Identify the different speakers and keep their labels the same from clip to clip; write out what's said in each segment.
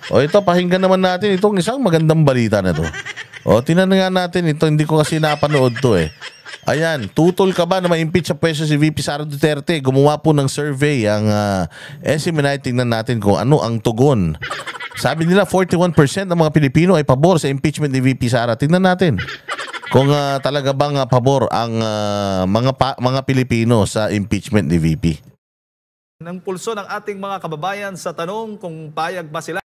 Speaker 1: O ito, pakinggan naman natin itong isang magandang balita na to. O, tinan nga natin ito. Hindi ko kasi napanood to eh. Ayan, tutol ka ba na ma-impeach sa pwesto si VP Sara Duterte? Gumawa po ng survey ang SMNI. Tingnan natin kung ano ang tugon. Sabi nila 41% ng mga Pilipino ay pabor sa impeachment ni VP Sara. Tingnan natin kung talaga bang pabor ang mga Pilipino sa impeachment ni VP.
Speaker 2: Ng pulso ng ating mga kababayan sa tanong kung payag ba sila.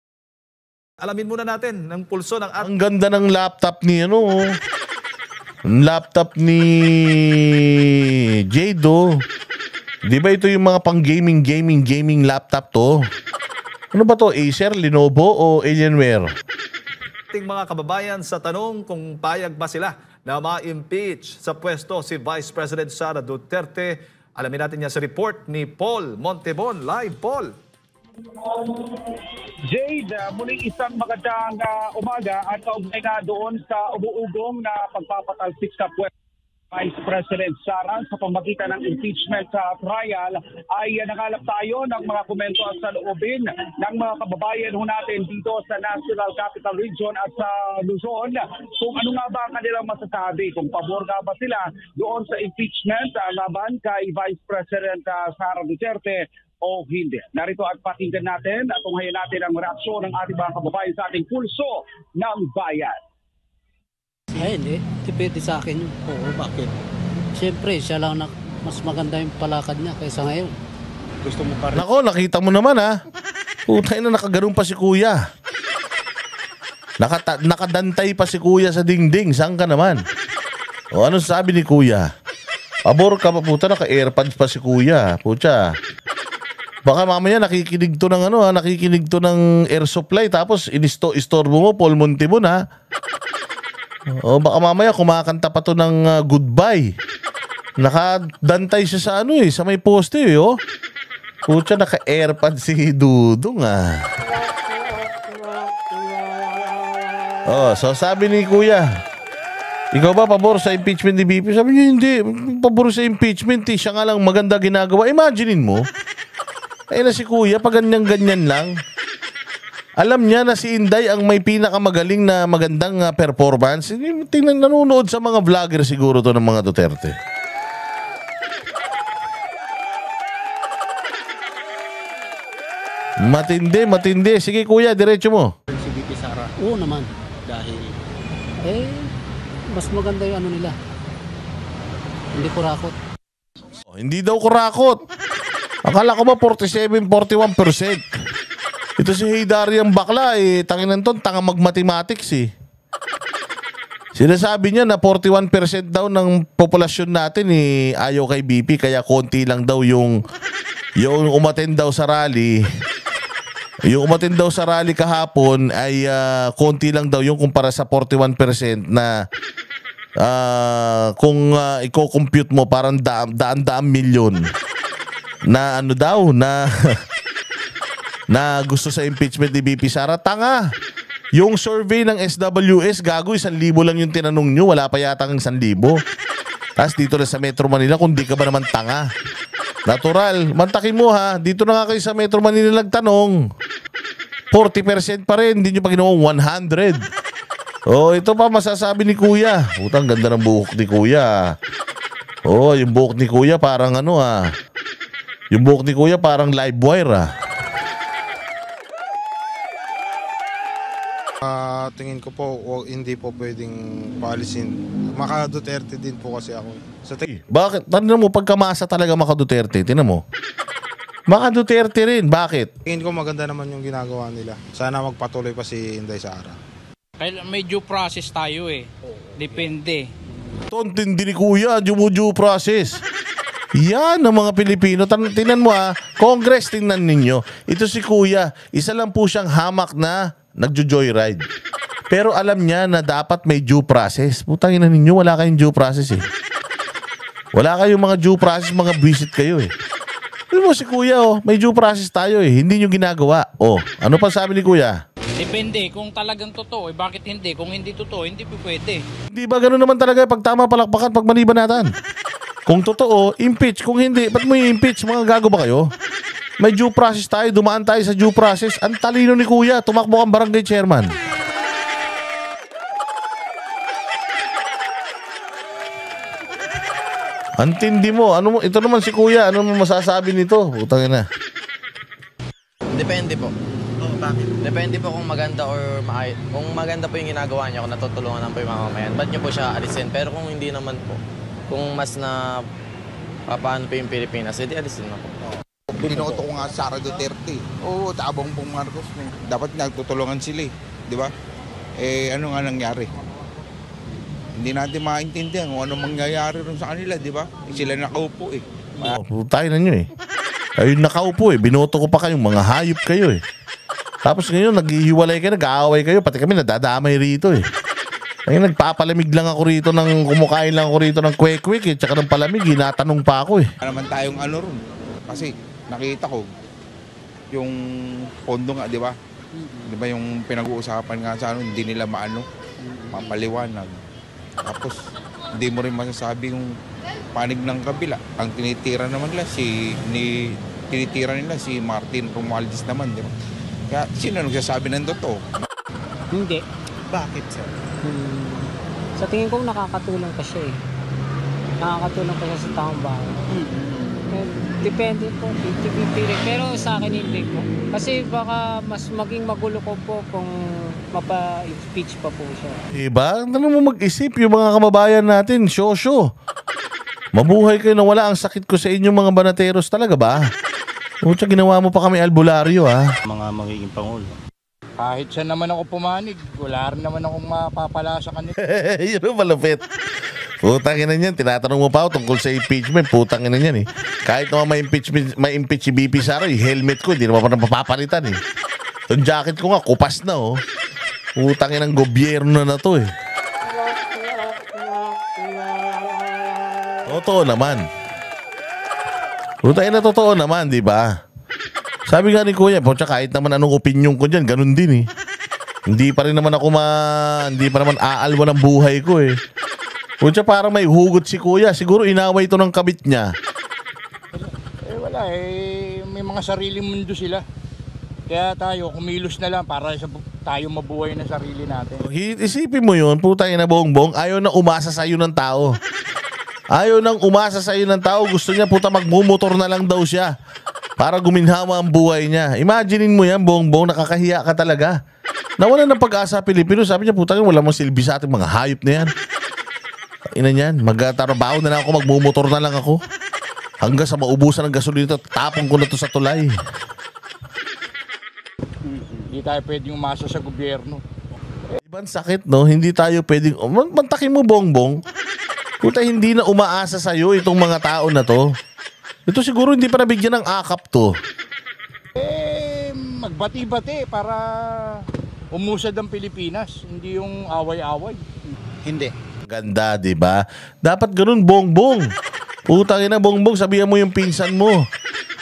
Speaker 2: Alamin muna natin ng pulso ng ating...
Speaker 1: Ang ganda ng laptop ni laptop ni Jado. Di ba ito yung mga pang gaming laptop to? Ano ba to? Acer, Lenovo o Alienware?
Speaker 2: Ating mga kababayan sa tanong kung payag ba sila na ma-impeach sa pwesto si Vice President Sara Duterte. Alamin natin yan sa report ni Paul Montebon. Live, Paul.
Speaker 3: Jade, muling isang magandang umaga at kaugnay na doon sa umuugong na pagpapatalsik sa pwesto Vice President Sara sa pamagitan ng impeachment trial ay nakalap tayo ng mga komento at saloobin ng mga kababayan natin dito sa National Capital Region at sa Luzon kung ano nga ba ang kanilang masasabi, kung pabor nga ba sila doon sa impeachment laban kay Vice President Sara Duterte o hindi. Narito at pakinggan natin at tunghayan natin ang reaksyon ng ating mga kababayan sa ating pulso ng bayan.
Speaker 4: Ay, hindi. Depende sa akin yun. Oo, bakit? Siyempre, siya lang mas maganda yung palakad niya kaysa ngayon.
Speaker 3: Gusto mo pa rin?
Speaker 1: Nako, nakita mo naman ha. Putay na, nakagaroon pa si kuya. Nakadantay pa si kuya sa dingding. Saan ka naman? O ano sabi ni kuya? Pabor ka pa, puta, naka-airpods pa si kuya. Pucha. Baka mamaya nakikinig to ng nakikinig to ng air supply tapos istorbo mo Paul Montebon ha. O baka mamaya kumakanta pa to ng goodbye. Nakadantay siya sa sa may poste oh. Pucha, naka-airpod si Dudong Oh, so sabi ni kuya, ikaw ba pabor sa impeachment ni VP? Sabi niya hindi, pabor sa impeachment siya nga lang maganda ginagawa. Imaginein mo. Ay na si kuya, pag ganyan lang. Alam niya na si Inday ang may pinakamagaling na magandang performance. Tingnan, nanonood sa mga vlogger siguro to ng mga Duterte. Matindi. Sige kuya, diretso mo.
Speaker 4: Si VP Sara. Oo naman. Dahil, mas maganda yung nila. Hindi kurakot.
Speaker 1: Hindi daw kurakot. Akala ko ba 47-41%? Ito si Heydarian bakla tanginan to, tanga mag-mathematics Sinasabi niya na 41% daw ng populasyon natin ayaw kay BP kaya konti lang daw yung umattend daw sa rally. Yung umattend daw sa rally kahapon ay konti lang daw yung kumpara sa 41% na kung i-compute mo parang daan milyon na na gusto sa impeachment ni VP Sara. Tanga. Yung survey ng SWS, gago, 1,000 lang yung tinanong nyo. Wala pa yata ng 1,000. Tapos dito na sa Metro Manila, kung di ka ba naman tanga. Natural. Mantakin mo ha. Dito na nga kayo sa Metro Manila nagtanong. 40% pa rin. Hindi nyo pa ginawang 100. Oh, ito pa masasabi ni kuya. Putang ganda ng buhok ni kuya. Oh, yung buhok ni kuya parang yung buhok ni kuya parang live wire
Speaker 5: Tingin ko po hindi po pwedeng paalisin. Maka Duterte din po kasi ako.
Speaker 1: Bakit? Tignan mo pagkamasa talaga Maka Duterte. Tignan mo. Maka Duterte rin. Bakit?
Speaker 5: Tingin ko maganda naman yung ginagawa nila. Sana magpatuloy pa si Inday Sara.
Speaker 6: Kaya may due process tayo Depende.
Speaker 1: Tontin din ni kuya. Due process. Yan ang mga Pilipino. Tingnan mo Congress, tingnan ninyo. Ito si kuya. Isa lang po siyang hamak na nagjo-joyride. Pero alam niya na dapat may due process. Putang ina ninyo, wala kayong due process Wala kayong mga due process, mga visit kayo Alam mo si kuya may due process tayo Hindi nyo ginagawa. Ano pa sabi ni kuya?
Speaker 6: Depende kung talagang totoo bakit hindi? Kung hindi totoo, hindi pwede.
Speaker 1: Hindi ba gano'n naman talaga pag tama palakpakan, pag mali banatan? Kung totoo, impeach. Kung hindi, ba't mo i-impeach? Mga gago ba kayo? May due process tayo, dumaan tayo sa due process. Ang talino ni kuya, tumakbo kang barangay chairman. Antindi mo, ano mo, ito naman si kuya, ano mo masasabi nito? Putang ina.
Speaker 7: Depende po. Bakit? Depende po kung maganda or kung maganda po yung ginagawa niya, kung natutulungan naman po yung mga mamayan, ba't niyo po siya alisin? Pero kung hindi naman po, kung mas na papaano po yung Pilipinas, edi alisin na po.
Speaker 8: Binoto ko nga Sara Duterte. Oo, tabong pong Marcos. Dapat nagtutulungan sila eh. Di ba? Eh, ano nga nangyari? Hindi natin maintindihan kung ano mangyayari rin sa kanila, di ba? Eh, sila nakaupo eh.
Speaker 1: Tayo na nyo eh. Ayun nakaupo eh. Binoto ko pa kayong mga hayop kayo eh. Tapos ngayon naghihiwalay kayo, nag-aaway kayo. Pati kami nadadamay rito eh. Ngayon nagpapalamig lang ako rito kumakain lang ako rito ng kwek-kwek eh. Tsaka ng palamig, hinatanong pa ako eh.
Speaker 8: Ano naman tayong ano ron? Kasi nakita ko yung pondo nga, di ba? Di ba yung pinag-uusapan nga sa ano, hindi nila mapaliwanag. Tapos hindi mo rin masasabi yung panig ng kabila. Ang tinitira naman nila si Martin Romualdez naman, di ba? Kaya sino nagsasabi ng totoo?
Speaker 9: Hindi.
Speaker 8: Bakit, sir?
Speaker 9: Sa tingin ko nakakatulong pa siya eh. Nakakatulong pa siya sa taong bayan. Depende po, 50-50 rin. Pero sa akin hindi po. Kasi baka mas maging magulo ko po kung mapa-impeach pa po siya.
Speaker 1: Diba? Ano mo mag-isip yung mga kababayan natin, Shosho. Mabuhay kayo na wala ang sakit ko sa inyo mga banateros talaga ba? Pucha, ginawa mo pa kami albularyo ha.
Speaker 10: Mga magiging pangulo. Kahit siya naman ako pumanig, wala rin naman akong mapapala sa kanila.
Speaker 1: Yun ang malupit. Putang ina niyan, tinatanong mo pa ako tungkol sa impeachment, putang ina niyan eh. Kahit naman ma-impeach si BP Sara, yung helmet ko, hindi naman pa napapapalitan eh. Yung jacket ko nga, kupas na oh. Putang ina ng gobyerno na to eh. Totoo naman. Putang ina, totoo naman, di ba? Sabi nga ni Kuya, pucha, kahit naman anong opinion ko dyan, ganun din eh. Hindi pa rin naman ako hindi pa naman aalwa ng buhay ko eh. Pucha, parang may hugot si Kuya. Siguro inaway ito ng kabit niya.
Speaker 10: Eh wala eh, may mga sariling mundo sila. Kaya tayo, kumilos na lang para tayo mabuhay na sarili natin.
Speaker 1: Isipin mo yun, putang ina Bongbong, ayaw na umasa sa'yo ng tao. Ayaw nang umasa sa'yo ng tao. Gusto niya, puta, magmumotor na lang daw siya para guminhawa ang buhay niya. Imaginein mo yan, Bongbong, nakakahiya ka talaga. Nawalan ng pag-asa Pilipino. Sabi niya, puta, wala mong silbi sa ating mga hayop na yan. Ina niyan, magtatrabaho na lang ako, magmumotor na lang ako. Hanggang sa maubusan ng gasolina, tapong ko na to sa tulay.
Speaker 10: Hindi tayo pwedeng umasa sa gobyerno.
Speaker 1: Ibang sakit, no? Hindi tayo pwedeng... Mantakin mo, Bongbong. Puta, hindi na umaasa sa'yo itong mga tao na to. Ito siguro hindi pa nabigyan ng akap to.
Speaker 10: Eh, magbati-bati para umusad ang Pilipinas. Hindi yung away-away.
Speaker 8: Hindi.
Speaker 1: Ganda, di ba? Dapat ganun, Bongbong. Putang ina, Bongbong, sabihan mo yung pinsan mo.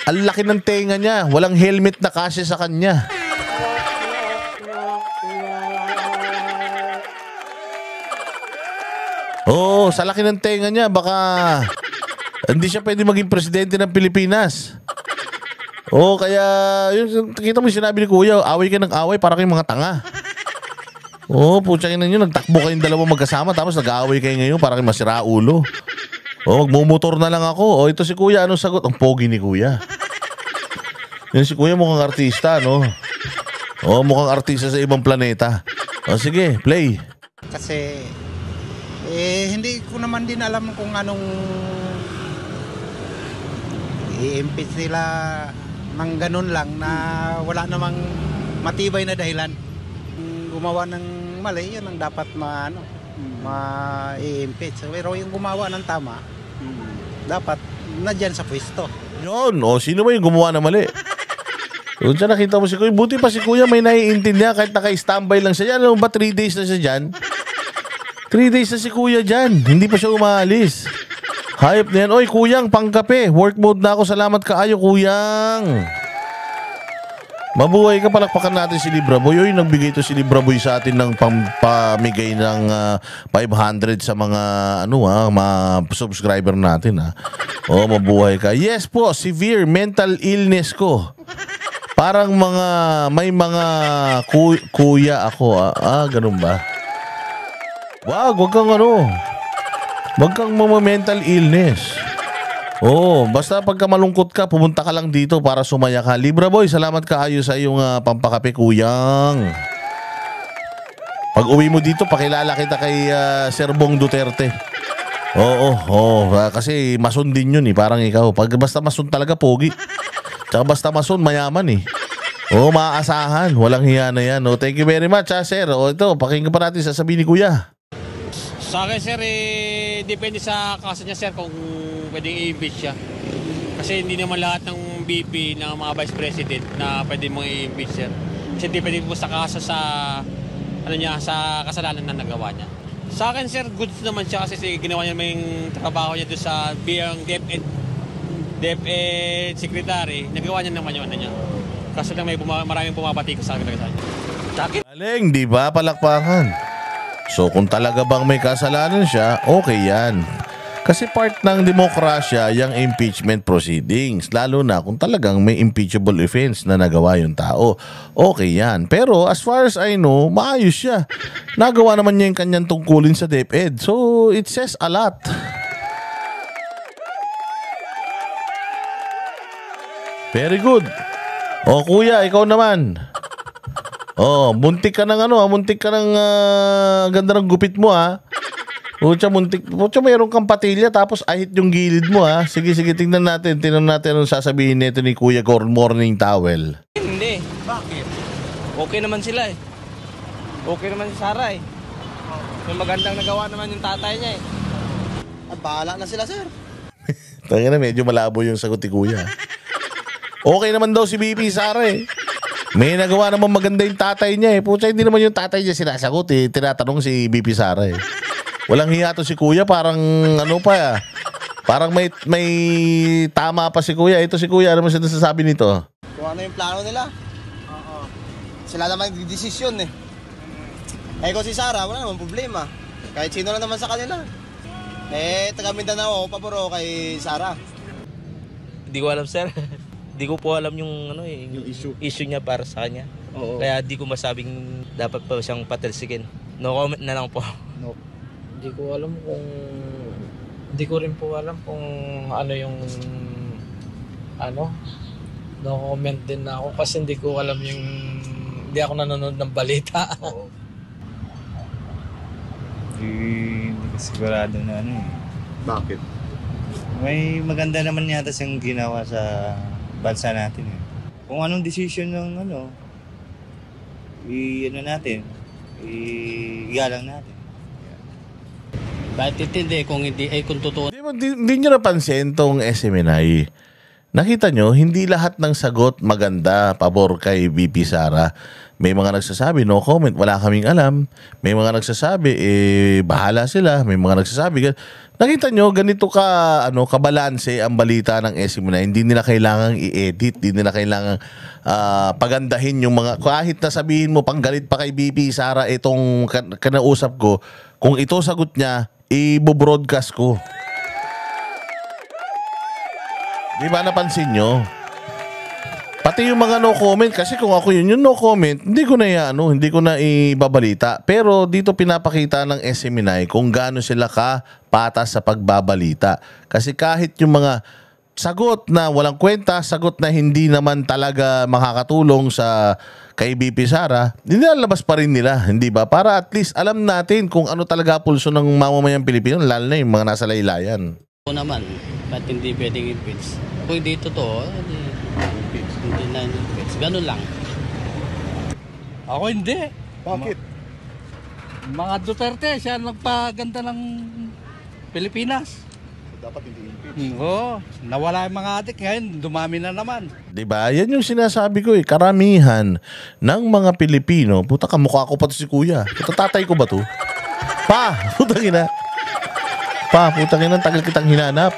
Speaker 1: Ang laki ng tenga niya. Walang helmet na kasya sa kanya. Oo, sa laki ng tenga niya, baka hindi siya pwede maging presidente ng Pilipinas. Oo, kaya yun, kita mo yung sinabi ni Kuya, away ka ng away para kayong mga tanga. Oo, putsakin na nyo, nagtakbo kayong dalawa magkasama tapos nag-aaway kayo ngayon para kayong masira ulo. Oo, magmumotor na lang ako. Oo, ito si Kuya, anong sagot? Ang pogi ni Kuya. Yan si Kuya mukhang artista, no? Oo, mukhang artista sa ibang planeta. O sige, play.
Speaker 11: Kasi hindi ko naman din alam kung anong i-impeach nila ng ganun lang na wala namang matibay na dahilan. Gumawa ng mali, yun ang dapat ma-i-impeach. Pero yung gumawa ng tama, dapat nadyan sa pwesto.
Speaker 1: Yun, o sino ba yung gumawa ng mali? Doon siya nakita mo si Kuya. Buti pa si Kuya may naiintindihan kahit naka-standby lang siya. Alam mo ba 3 days na siya dyan? 3 days na si Kuya dyan. Hindi pa siya umaalis. Hayop na yan. Oy, Kuyang, pangkape. Work mode na ako. Salamat kaayo, Kuyang. Mabuhay ka, palakpakan natin si Libra Boy. Uy, nagbigay to si Libra Boy sa atin ng pamigay ng 500 sa mga mga subscriber natin Oh, mabuhay ka. Yes po, severe mental illness ko. Parang may mga kuya ako. Ganun ba? Wag kang wag kang mental illness. Basta pagka malungkot ka, pumunta ka lang dito para sumaya ka. Libra Boy, salamat kaayo sa iyong pampakape, kuyang. Pag uwi mo dito, pakilala kita kay Sir Bong Duterte. Kasi mason din yun parang ikaw. Pag basta mason talaga, pogi. Tsaka basta mason, mayaman maaasahan. Walang hiya na yan. Thank you very much, sir. Ito, pakinggan pa natin sasabihin ni kuya.
Speaker 12: Sa akin, sir, depende sa kaso niya, sir, kung pwedeng i-impeach siya. Kasi hindi naman lahat ng VP, ng mga Vice President na pwede mong i-impeach, sir. Kasi depende po sa kaso sa sa kasalanan na nagawa niya. Sa akin, sir, good naman siya kasi ginawa niya naman yung trabaho niya doon sa biyang DepEd Secretary. Nagawa niya naman yung niya. Kaso lang maraming pumapati sa akin.
Speaker 1: Galing, di ba? Palakpakan. So kung talaga bang may kasalanan siya, okay yan. Kasi part ng demokrasya yung impeachment proceedings. Lalo na kung talagang may impeachable offense na nagawa yung tao. Okay yan. Pero as far as I know, maayos siya. Nagawa naman niya yung kanyang tungkulin sa DepEd. So it says a lot. Very good. Kuya, ikaw naman. Muntik ka ng ganda ng gupit mo Pucha, mayroon kang patilya tapos ahit yung gilid mo Sige, tingnan natin anong sasabihin nito ni Kuya Morning Towel.
Speaker 13: Hindi. Bakit? Okay naman sila Okay naman si Sara May magandang nagawa naman yung tatay niya Bahala na sila, sir.
Speaker 1: Tangina, medyo malabo yung sagot ni Kuya. Okay naman daw si BP Sara May nagawa naman maganda yung tatay niya Pucha, hindi naman yung tatay niya sinasagot Tinatanong si BP Sara Walang hiya to si Kuya, parang parang may tama pa si Kuya. Ito si Kuya, ano mo sinasabi nito?
Speaker 13: Kung ano yung plano nila. Sila naman nagdidesisyon kung si Sara, wala naman problema. Kahit sino lang naman sa kanila. Taga Mindanao, paboro kay Sara.
Speaker 14: Hindi ko alam, sir. Di ko po alam yung issue niya para sa kanya. Kaya di ko masabing dapat pa siyang patalsikin. No comment na lang po.
Speaker 15: No. Hindi ko rin po alam kung ano yung no comment din na ako kasi hindi ko alam hindi ako nanonood ng balita.
Speaker 16: Hindi ko sigurado na
Speaker 17: Bakit?
Speaker 16: May maganda naman yata siyang ginawa sa bansa natin Kung anong decision ng igalang natin.
Speaker 4: Bakit hindi kung hindi kung totoo.
Speaker 1: Hindi nyo napansin tong SMNI. Nakita nyo, hindi lahat ng sagot maganda pabor kay VP Sara. May mga nagsasabi, no comment, wala kaming alam. May mga nagsasabi, bahala sila. May mga nagsasabi, nakita nyo, ganito kabalanse ang balita ng SMNI. Hindi nila kailangang i-edit, hindi nila kailangang pagandahin yung mga, kahit na sabihin mo, panggalit pa kay VP Sara itong kanausap ko, kung ito sagot niya, i-broadcast ko. Di ba napansin nyo? Pati yung mga no comment, kasi kung ako yung no comment, hindi ko na ibabalita. Pero dito pinapakita ng SMNI kung gaano sila kapatas sa pagbabalita. Kasi kahit yung mga sagot na walang kwenta, sagot na hindi naman talaga makakatulong sa kay BP Sara, nilalabas pa rin nila, hindi ba? Para at least alam natin kung ano talaga pulso ng mamamayang Pilipino, lalo na yung mga nasa laylayan.
Speaker 4: Naman, ba't hindi pwedeng impeach? Kung hindi totoo, hindi na impeach. Ganun lang.
Speaker 10: Ako hindi.
Speaker 17: Bakit?
Speaker 10: Mga Duterte, siya nagpaganda ng Pilipinas.
Speaker 17: Dapat hindi impeach.
Speaker 10: Oo, nawala yung mga adik, ngayon dumami na naman.
Speaker 1: Diba? Yan yung sinasabi ko karamihan ng mga Pilipino, puta kamukha ko pa to si Kuya. Puta tatay ko ba to? Putang ina, tagal kitang hinanap.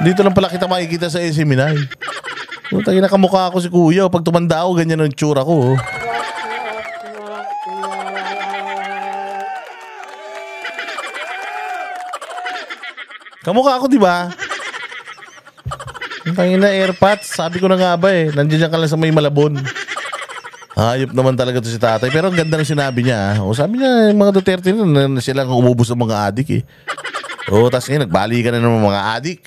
Speaker 1: Dito lang pala kita makikita sa SMNI. Putang ina, kamukha ako si kuya. Pag tumanda ako, ganyan ang tsura ko. Kamukha ako, di ba? Putang ina, airpods. Sabi ko na nga ba eh. Nandiyan ka lang sa may Malabon. Hayop naman talaga to si tatay. Pero ang ganda ng sinabi niya. O sabi niya, yung mga Duterte na sila ang umubos ng mga adik eh. O tas ngayon, nagbalikan na ng mga adik.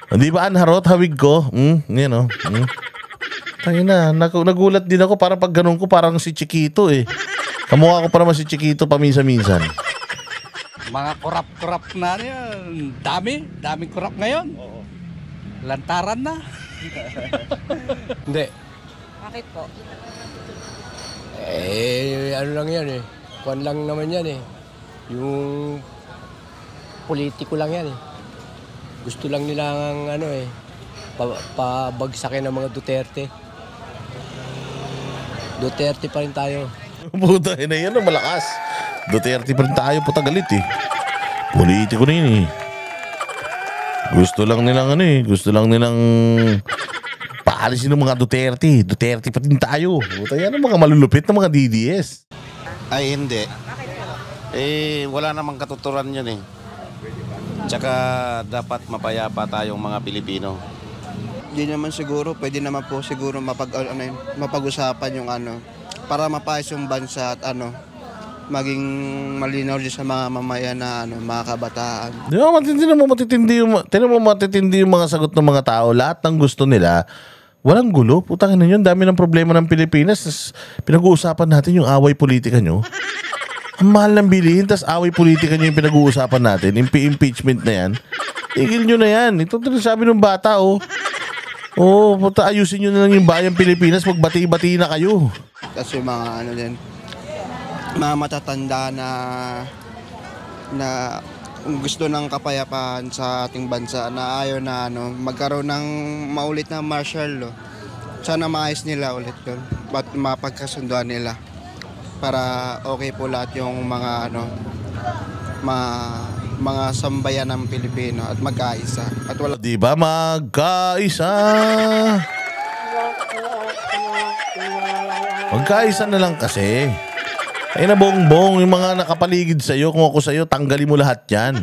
Speaker 1: Hindi ba anharot, hawig ko? Yan o. Tangina, nagulat din ako. Para pag ganun ko, parang si Chiquito eh. Kamukha ko pa naman si Chiquito paminsan-minsan.
Speaker 18: Mga kurap-kurap na yan. Daming kurap ngayon. Lantaran na.
Speaker 19: Hindi.
Speaker 20: Bakit po?
Speaker 19: Ano lang yan eh. Kuwan lang naman yan eh. Yung politiko lang yan eh. Gusto lang nilang pabagsakin ng mga Duterte. Duterte pa rin tayo.
Speaker 1: Puta, na yan ang malakas. Duterte pa rin tayo, puta galit eh. Politiko na yun eh. Gusto lang nilang paalisin ng mga Duterte. Duterte pa rin tayo. Puta, yan ang mga malulupit na mga DDS.
Speaker 21: Ay, hindi. Wala namang katuturan yun eh. Tsaka dapat mapayapa tayong mga Pilipino.
Speaker 13: Hindi naman siguro, pwede naman po siguro mapag-usapan yung para mapayos yung bansa at maging malinaw din sa mga mamayan na mga kabataan.
Speaker 1: Di ba, matitindi yung mga sagot ng mga tao. Lahat ng gusto nila, walang gulo. Putang ina yun, dami ng problema ng Pilipinas. Pinag-uusapan natin yung away politika nyo. Ang mahal ng bilihin, tas away politika nyo yung pinag-uusapan natin. Impeachment na yan. Tigil nyo na yan. Ito sabi ng bata, oh. Oh, puta, ayusin nyo na lang yung bayang Pilipinas. Magbati-bati na kayo.
Speaker 13: Kasi mga mga matatanda na gusto ng kapayapaan sa ating bansa na ayaw na magkaroon ng maulit na martial law. Sana maayos nila ulit yun. Ba't mapagkasunduan nila para okay po lahat yung mga mga sambayan ng Pilipino at magkaisa. At wala
Speaker 1: di ba magkaisa? Magkaisa na lang kasi. Ay na bongbong, yung mga nakapaligid sa'yo, kung ako sa'yo, tanggalin mo lahat yan.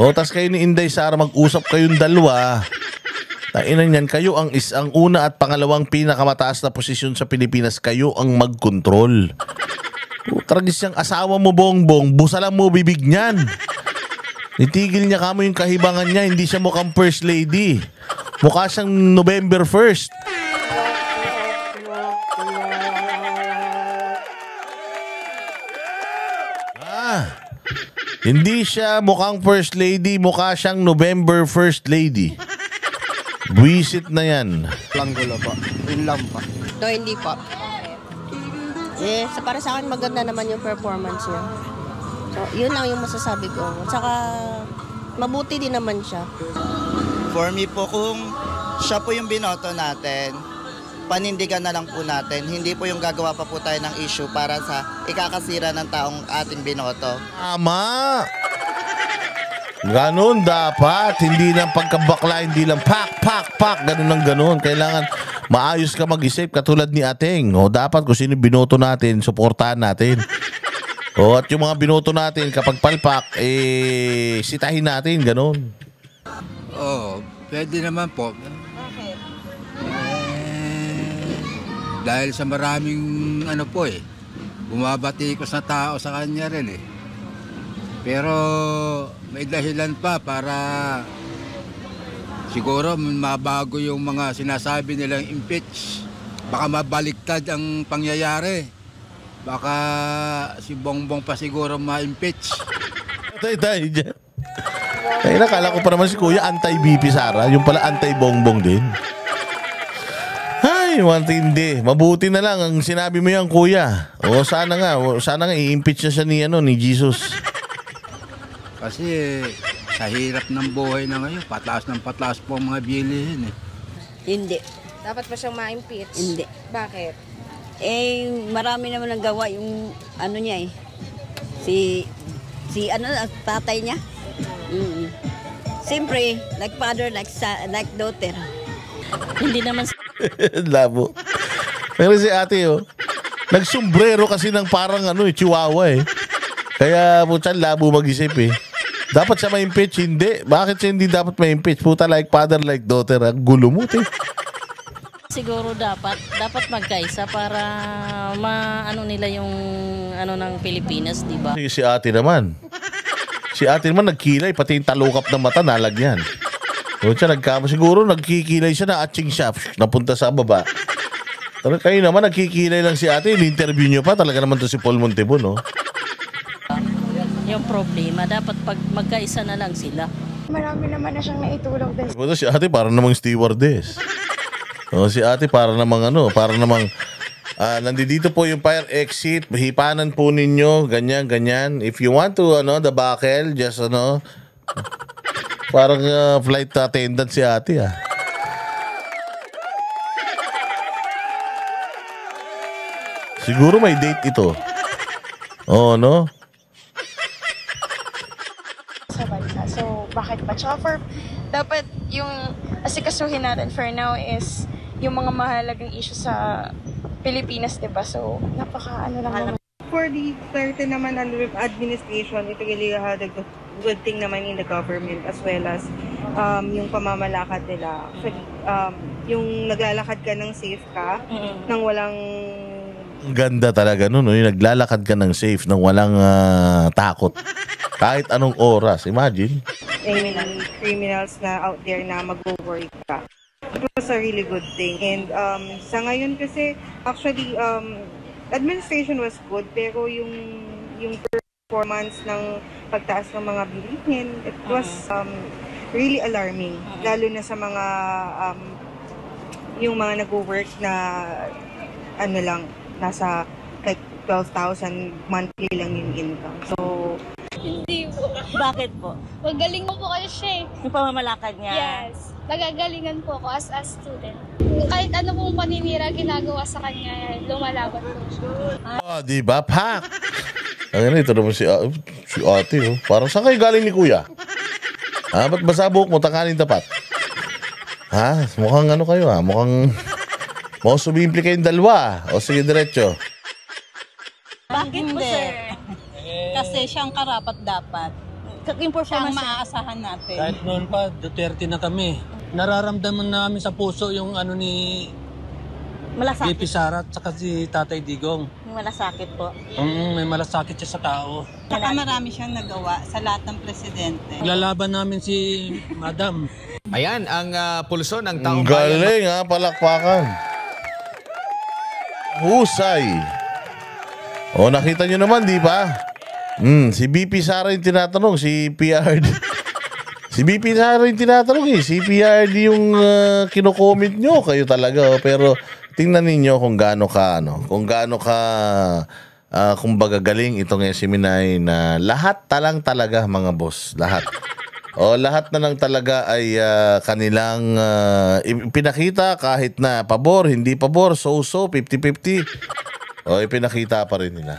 Speaker 1: O, tas kayo ni Inday Sara, mag-usap kayong dalawa. Tainan yan, kayo ang una at pangalawang pinakamataas na posisyon sa Pilipinas, kayo ang mag-control. Tragis yung asawa mo, bongbong, busalan mo bibig niyan. Nitigil niya kamo yung kahibangan niya, hindi siya mukhang first lady. Mukha siyang November 1st. Hindi siya mukhang first lady, mukha siyang November 1st lady. Buisit na yan.
Speaker 13: Lang gulo po. Yun lang po.
Speaker 20: No, hindi po. Para sa akin maganda naman yung performance niya. So, yun lang yung masasabi ko. At saka, mabuti din naman siya.
Speaker 22: For me po, kung siya po yung binoto natin, panindigan na lang po natin. Hindi po yung gagawa pa po tayo ng issue para sa ikakasira ng taong ating binoto.
Speaker 1: Tama! Ganon dapat. Hindi lang pagkabakla, hindi lang pak. Ganon ng ganon. Kailangan maayos ka mag-isip katulad ni Ateng. O dapat kung sino binoto natin, suportahan natin. O at yung mga binoto natin, kapag palpak, sitahin natin. Ganon.
Speaker 10: Oo, pwede naman po. Dahil sa maraming bumabati ko sa tao sa kanya rin eh. Pero may dahilan pa para siguro mabago yung mga sinasabi nilang impeach. Baka mabaliktad ang pangyayari. Baka si Bongbong pa siguro ma-impeach.
Speaker 1: Tay dyan. Kaya nakala ko pa naman si Kuya anti-BP Sara. Yung pala anti-Bongbong din. Ay, hindi. Mabuti na lang ang sinabi mo yan, Kuya. O sana nga i-impeach na siya ni Jesus.
Speaker 10: Kasi sa hirap ng buhay na ngayon, pataas po ang mga bilihin eh.
Speaker 20: Hindi. Dapat pa siyang ma-impeach?
Speaker 23: Hindi.
Speaker 20: Bakit?
Speaker 23: Marami naman ang gawa yung niya eh. Si tatay niya. Siyempre, like father, like daughter.
Speaker 20: Hindi naman
Speaker 1: Labo. Pero si ate, nagsombrero kasi ng parang chihuahua eh. Kaya putang labo mag-isip eh. Dapat siya ma-impeach, hindi. Bakit siya hindi dapat ma-impeach? Puta, like father, like daughter. Ang gulo mo, te.
Speaker 20: siguro dapat magkaisa para maano nila yung ng Pilipinas, di ba?
Speaker 1: Si ate naman. Si ate naman nagkilay, pati yung talukap ng mata nalagyan. Siguro nagkikilay siya na atching siya. Napunta sa baba. Kayo naman nagkikilay lang si ate. In-interview nyo pa. Talaga naman to si Paul Montebon, no?
Speaker 20: Yung problema, dapat pag magkaisa na lang sila.
Speaker 2: Marami naman na siyang naitulog din.
Speaker 1: Si ate para namang stewardess. Si ate para namang nandito po yung fire exit. Hipanan po ninyo. Ganyan. If you want to, the buckle, just, parang flight attendant si ate, Siguro may date ito. No?
Speaker 2: Sa bansa. So, bakit ba? Tsaka dapat yung asikasuhin natin for now is yung mga mahalagang issue sa Pilipinas, diba? So, lang naman.
Speaker 3: For the certain naman administration, it really had a good thing naman in the government as well as yung pamamalakad nila. Actually, yung naglalakad ka ng safe ka, nang walang...
Speaker 1: Ang ganda talaga nun, yung naglalakad ka ng safe nang walang takot. Kahit anong oras, imagine.
Speaker 3: Criminals na out there na mag-worry ka. It was a really good thing. And sa ngayon kasi, actually, administration was good, pero yung performance ng pagtaas ng mga bilihin, it was really alarming. Lalo na sa mga, yung mga nag-work na, nasa like 12,000 monthly lang yung income. So,
Speaker 23: hindi po. Bakit po?
Speaker 2: Magaling po kasi siya eh.
Speaker 23: Yung pamamalakad niya?
Speaker 2: Yes. Nagagalingan po ako as a student. Kahit ano pong paninira ginagawa sa kanya, lumalaban po siya.
Speaker 1: Di ba, Pak? Ito naman si ate, Parang saan kayo galing ni kuya? Ba't basa buhok mo, tanghalin tapat? Mukhang kayo, mukhang sumimple kayong dalawa. O sige, diretso.
Speaker 23: Bakit po, sir? Kasi siyang karapat-dapat. Siyang maaasahan natin.
Speaker 15: Kahit noon pa, Duterte na kami. Nararamdaman namin sa puso yung ni
Speaker 23: malasakit.
Speaker 15: VP Sara at saka si Tatay Digong.
Speaker 23: Malasakit po.
Speaker 15: May malasakit siya sa tao.
Speaker 23: Saka marami siyang nagawa sa lahat ng presidente.
Speaker 15: Lalaban namin si Madam.
Speaker 5: Ayan ang pulso ng taong
Speaker 1: bayan. Galing palakpakan. Husay. Nakita nyo naman, di ba? Si BP Sara yung tinatanong, si PRD. Si BP Sara yung tinatanong si PRD yung kino-comment nyo. Kayo talaga, pero tingnan ninyo kung gaano ka, kumbaga galing itong Seminay na lahat talaga mga boss, lahat. Lahat na lang talaga ay kanilang pinakita kahit na pabor, hindi pabor, so-so, 50-50. Ipinakita pa rin nila.